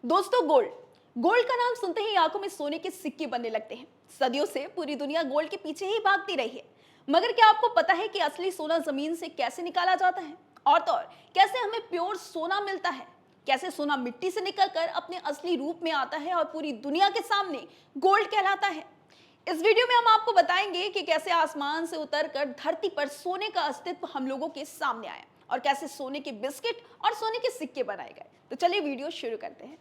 दोस्तों, gold gold का नाम सुनते ही आंखों में सोने के सिक्के बनने लगते हैं। सदियों से पूरी दुनिया गोल्ड के पीछे ही भागती रही है। मगर क्या आपको पता है कि असली सोना जमीन से कैसे निकाला जाता है? और तो और कैसे हमें प्योर सोना मिलता है? कैसे सोना मिट्टी से निकलकर अपने असली रूप में आता है और पूरी दुनिया के सामने गोल्ड कहलाता है? इस वीडियो में हम आपको बताएंगे कि कैसे आसमान से उतरकर धरती पर सोने का अस्तित्व हम लोगों के सामने आया और कैसे सोने के बिस्किट और सोने के सिक्के बनाए गए। तो चलिए वीडियो शुरू करते हैं।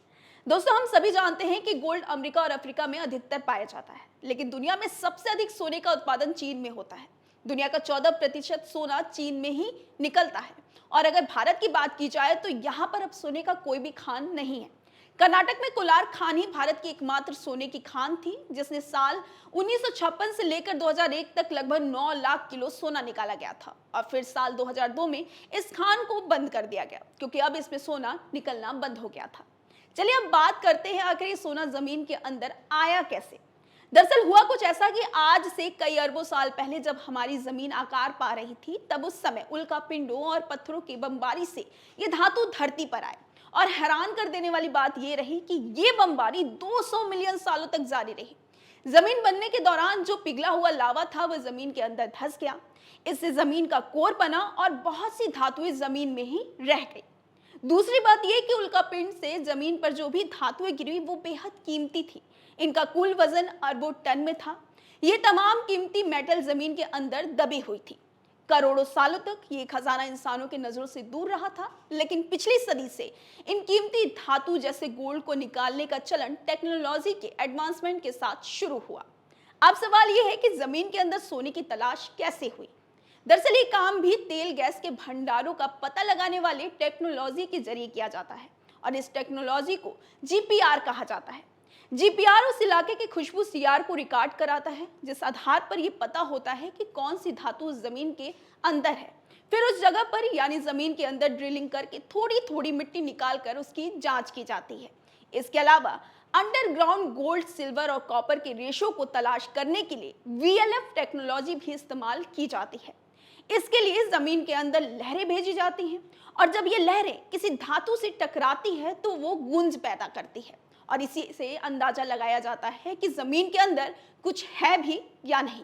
दोस्तों, हम सभी जानते हैं कि गोल्ड अमेरिका और अफ्रीका में अधिकतर पाया जाता है, लेकिन दुनिया में सबसे अधिक सोने का उत्पादन चीन में होता है। दुनिया का 14% सोना चीन में ही निकलता है। और अगर भारत की बात की जाए तो यहाँ पर अब सोने का कोई भी खान नहीं है। कर्नाटक में कोलार खान ही भारत की एकमात्र सोने की खान थी, जिसने साल 1956 से लेकर 2001 तक लगभग 9 लाख किलो सोना निकाला गया था। और फिर साल 2002 में इस खान को बंद कर दिया गया, क्योंकि अब इसमें सोना निकलना बंद हो गया था। चलिए अब बात करते हैं आखिर ये सोना जमीन के अंदर आया कैसे। दरअसल हुआ कुछ ऐसा कि आज से कई अरबों साल पहले जब हमारी जमीन आकार पा रही थी, तब उस समय उल्का पिंडों और पत्थरों की बमबारी से ये धातु धरती पर आए। और हैरान कर देने वाली बात ये रही कि ये बमबारी 200 मिलियन सालों तक जारी रही। जमीन बनने के दौरान जो पिघला हुआ लावा था वह जमीन के अंदर धंस गया। इससे जमीन का कोर बना और बहुत सी धातुएं जमीन में ही रह गई। दूसरी बात यह कि उल्कापिंड से जमीन पर जो भी धातुएं गिरी वो बेहद कीमती थी। इनका कुल वजन अरबों टन में था। ये तमाम कीमती मेटल जमीन के अंदर दबी हुई थी। करोड़ों सालों तक ये खजाना इंसानों की नजरों से दूर रहा था, लेकिन पिछली सदी से इन कीमती धातु जैसे गोल्ड को निकालने का चलन टेक्नोलॉजी के एडवांसमेंट के साथ शुरू हुआ। अब सवाल यह है कि जमीन के अंदर सोने की तलाश कैसे हुई। दरअसल ये काम भी तेल गैस के भंडारों का पता लगाने वाले टेक्नोलॉजी के जरिए किया जाता है, और इस टेक्नोलॉजी को जीपीआर कहा जाता है। जीपीआर उस इलाके की खुशबू सीआर को रिकॉर्ड कराता है, जिस आधार पर यह पता होता है कि कौन सी धातु जमीन के अंदर है। फिर उस जगह पर यानी जमीन के अंदर ड्रिलिंग करके थोड़ी थोड़ी मिट्टी निकाल कर उसकी जांच की जाती है। इसके अलावा अंडरग्राउंड गोल्ड, सिल्वर और कॉपर के रेशो को तलाश करने के लिए वीएलएफ टेक्नोलॉजी भी इस्तेमाल की जाती है। इसके लिए जमीन के अंदर लहरें भेजी जाती हैं, और जब ये लहरें किसी धातु से टकराती है तो वो गूंज पैदा करती है, और इसी से अंदाजा लगाया जाता है कि जमीन के अंदर कुछ है भी या नहीं।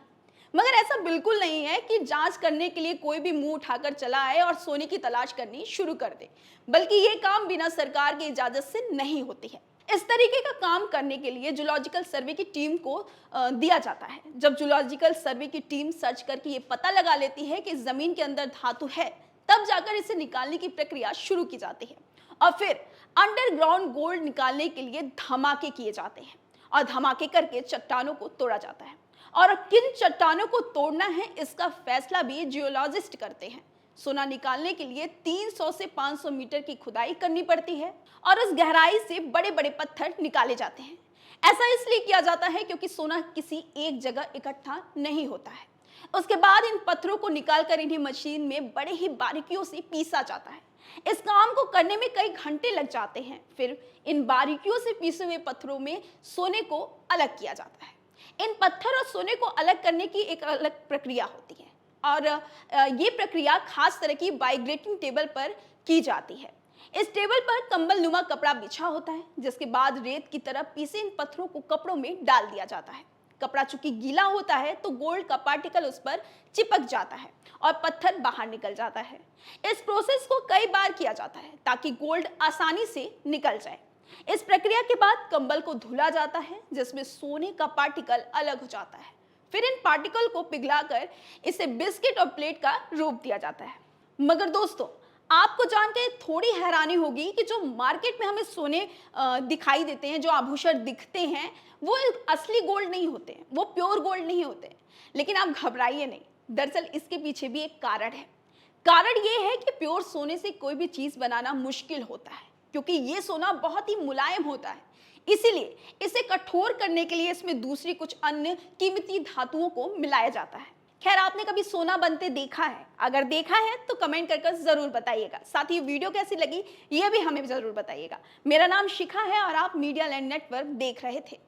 मगर ऐसा बिल्कुल नहीं है कि जांच करने के लिए कोई भी मुंह उठाकर चला आए और सोने की तलाश करनी शुरू कर दे, बल्कि ये काम बिना सरकार की इजाजत से नहीं होती है। इस तरीके का काम करने के लिए जूलॉजिकल सर्वे की टीम को दिया जाता है। जब जूलॉजिकल सर्वे की टीम सर्च करके ये पता लगा लेती है कि जमीन के अंदर धातु है, तब जाकर इसे निकालने की प्रक्रिया शुरू की जाती है। और फिर अंडरग्राउंड गोल्ड निकालने के लिए धमाके किए जाते हैं, और धमाके करके चट्टानों को तोड़ा जाता है। और किन चट्टानों को तोड़ना है इसका फैसला भी जियोलॉजिस्ट करते हैं। सोना निकालने के लिए 300 से 500 मीटर की खुदाई करनी पड़ती है, और उस गहराई से बड़े बड़े पत्थर निकाले जाते हैं। ऐसा इसलिए किया जाता है क्योंकि सोना किसी एक जगह इकट्ठा नहीं होता है। उसके बाद इन पत्थरों को निकालकर इन्हें मशीन में बड़े ही बारीकियों से पीसा जाता है। इस काम को करने में कई घंटे लग जाते हैं। फिर इन बारीकियों से पीसे हुए पत्थरों में सोने को अलग किया जाता है। इन पत्थर और सोने को अलग करने की एक अलग प्रक्रिया होती है, और ये प्रक्रिया खास तरह की वाइब्रेटिंग टेबल पर की जाती है। इस टेबल पर कंबल नुमा कपड़ा बिछा होता है, जिसके बाद रेत की तरह पीसे इन पत्थरों को कपड़ों में डाल दिया जाता है। कपड़ा चूंकि गीला होता है तो गोल्ड का पार्टिकल उस पर चिपक जाता है और पत्थर बाहर निकल जाता है। इस प्रोसेस को कई बार किया जाता है ताकि गोल्ड आसानी से निकल जाए। इस प्रक्रिया के बाद कंबल को धुला जाता है, जिसमें सोने का पार्टिकल अलग हो जाता है। फिर इन पार्टिकल को पिघलाकर इसे बिस्किट और प्लेट का रूप दिया जाता है। मगर दोस्तों, आपको जानकर थोड़ी हैरानी होगी कि जो मार्केट में हमें सोने दिखाई देते हैं, जो आभूषण दिखते हैं, वो असली गोल्ड नहीं होते हैं, वो प्योर गोल्ड नहीं होते। लेकिन आप घबराइए नहीं, दरअसल इसके पीछे भी एक कारण है। कारण ये है कि प्योर सोने से कोई भी चीज बनाना मुश्किल होता है, क्योंकि ये सोना बहुत ही मुलायम होता है। इसीलिए इसे कठोर करने के लिए इसमें दूसरी कुछ अन्य कीमती धातुओं को मिलाया जाता है। खैर, आपने कभी सोना बनते देखा है? अगर देखा है तो कमेंट कर जरूर बताइएगा। साथ ही वीडियो कैसी लगी ये भी हमें जरूर बताइएगा। मेरा नाम शिखा है और आप मीडिया लैंड नेटवर्क देख रहे थे।